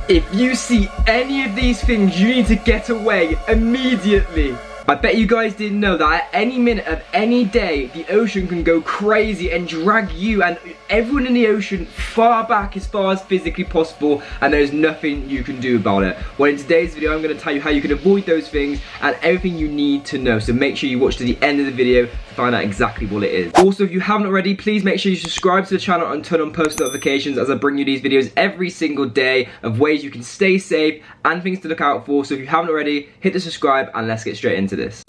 If you see any of these things, you need to get away immediately. I bet you guys didn't know that at any minute of any day, the ocean can go crazy and drag you and everyone in the ocean far back as far as physically possible, and there's nothing you can do about it. Well, in today's video, I'm going to tell you how you can avoid those things and everything you need to know. So make sure you watch to the end of the video to find out exactly what it is. Also, if you haven't already, please make sure you subscribe to the channel and turn on post notifications, as I bring you these videos every single day of ways you can stay safe and things to look out for. So if you haven't already, hit the subscribe and let's get straight into this.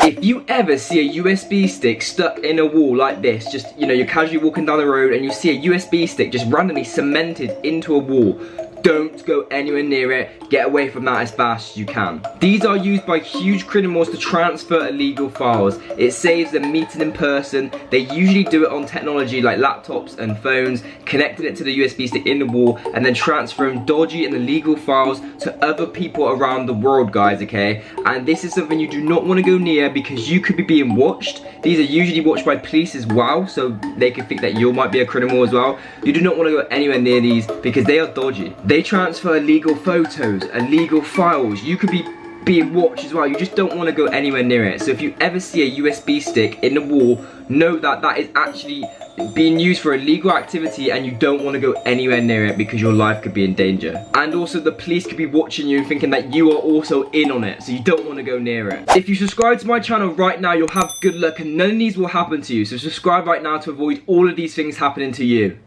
If you ever see a USB stick stuck in a wall like this, just, you know, you're casually walking down the road and you see a USB stick just randomly cemented into a wall, don't go anywhere near it. Get away from that as fast as you can. These are used by huge criminals to transfer illegal files. It saves them meeting in person. They usually do it on technology like laptops and phones, connecting it to the USB stick in the wall and then transferring dodgy and illegal files to other people around the world, guys, okay? And this is something you do not want to go near because you could be being watched. These are usually watched by police as well, so they could think that you might be a criminal as well. You do not want to go anywhere near these because they are dodgy. They transfer illegal photos, illegal files. You could be being watched as well. You just don't want to go anywhere near it. So if you ever see a USB stick in the wall, know that that is actually being used for illegal activity and you don't want to go anywhere near it because your life could be in danger. And also the police could be watching you and thinking that you are also in on it, so you don't want to go near it. If you subscribe to my channel right now, you'll have good luck and none of these will happen to you. So subscribe right now to avoid all of these things happening to you.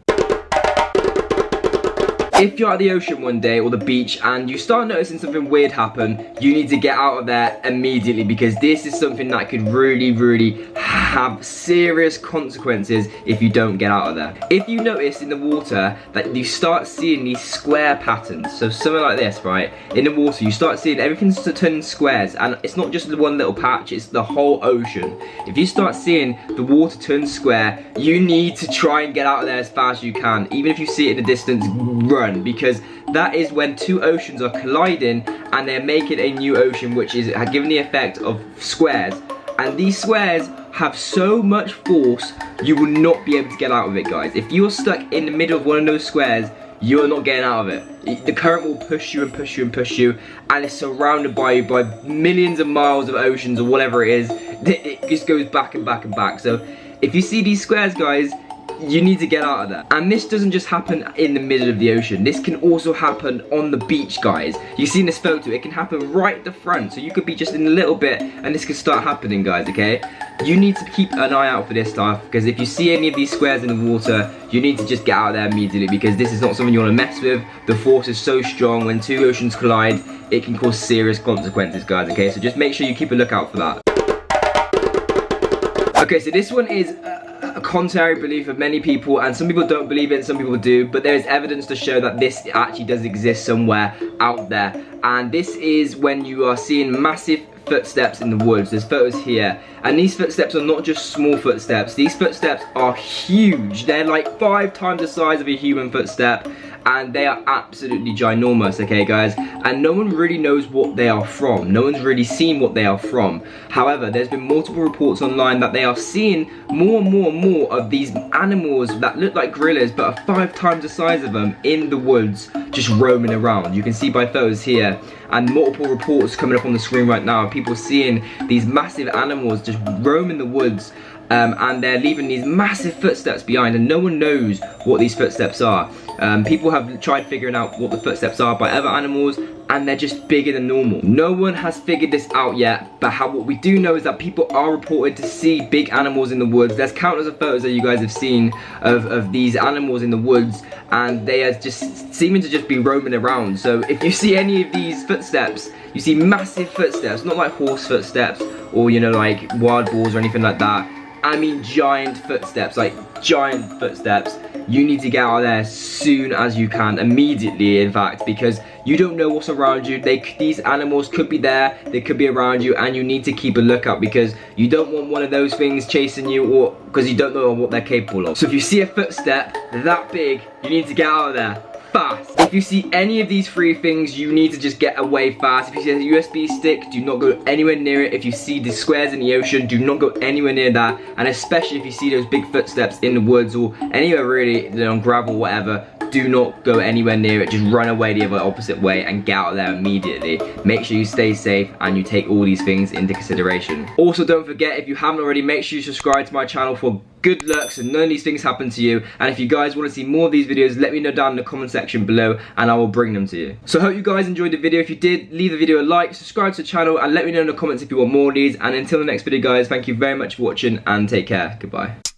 If you're at the ocean one day or the beach and you start noticing something weird happen, you need to get out of there immediately because this is something that could really have serious consequences if you don't get out of there. If you notice in the water that you start seeing these square patterns, so something like this, right? In the water, you start seeing everything's turning squares, and it's not just the one little patch, it's the whole ocean. If you start seeing the water turn square, you need to try and get out of there as fast as you can. Even if you see it in the distance, run, because that is when two oceans are colliding and they're making a new ocean, which is given the effect of squares. And these squares have so much force, you will not be able to get out of it, guys. If you're stuck in the middle of one of those squares, you're not getting out of it. The current will push you and push you and push you, and it's surrounded by you by millions of miles of oceans or whatever it is. It just goes back and back and back. So if you see these squares, guys, you need to get out of there. And this doesn't just happen in the middle of the ocean. This can also happen on the beach, guys. You see in this photo, it can happen right at the front. So you could be just in a little bit and this could start happening, guys, okay? You need to keep an eye out for this stuff, because if you see any of these squares in the water, you need to just get out of there immediately, because this is not something you want to mess with. The force is so strong. When two oceans collide, it can cause serious consequences, guys, okay? So just make sure you keep a lookout for that. Okay, so this one is a contrary belief of many people, and some people don't believe it, some people do, but there is evidence to show that this actually does exist somewhere out there. And this is when you are seeing massive footsteps in the woods. There's photos here, and these footsteps are not just small footsteps. These footsteps are huge. They're like 5 times the size of a human footstep, and they are absolutely ginormous, okay, guys? And no one really knows what they are from. No one's really seen what they are from. However, there's been multiple reports online that they are seeing more and more of these animals that look like gorillas but are 5 times the size of them in the woods, just roaming around. You can see by photos here, and multiple reports coming up on the screen right now. People seeing these massive animals just roaming the woods, and they're leaving these massive footsteps behind, and no one knows what these footsteps are. People have tried figuring out what the footsteps are by other animals, and they're just bigger than normal. No one has figured this out yet, but what we do know is that people are reported to see big animals in the woods. There's countless of photos that you guys have seen of these animals in the woods, and they are just seeming to just be roaming around. So if you see any of these footsteps, you see massive footsteps, not like horse footsteps or, you know, like wild boars or anything like that. I mean giant footsteps, like giant footsteps. You need to get out of there as soon as you can, immediately in fact, because you don't know what's around you. These animals could be there, they could be around you, and you need to keep a lookout, because you don't want one of those things chasing you, or because you don't know what they're capable of. So if you see a footstep that big, you need to get out of there fast. If you see any of these 3 things, you need to just get away fast. If you see a USB stick, do not go anywhere near it. If you see the squares in the ocean, do not go anywhere near that. And especially if you see those big footsteps in the woods or anywhere really, on gravel, whatever, do not go anywhere near it. Just run away the other opposite way and get out of there immediately. Make sure you stay safe and you take all these things into consideration. Also, don't forget, if you haven't already, make sure you subscribe to my channel for good luck so none of these things happen to you. And if you guys want to see more of these videos, let me know down in the comment section below and I will bring them to you. So I hope you guys enjoyed the video. If you did, leave the video a like, subscribe to the channel, and let me know in the comments if you want more of these. And until the next video, guys, thank you very much for watching and take care. Goodbye.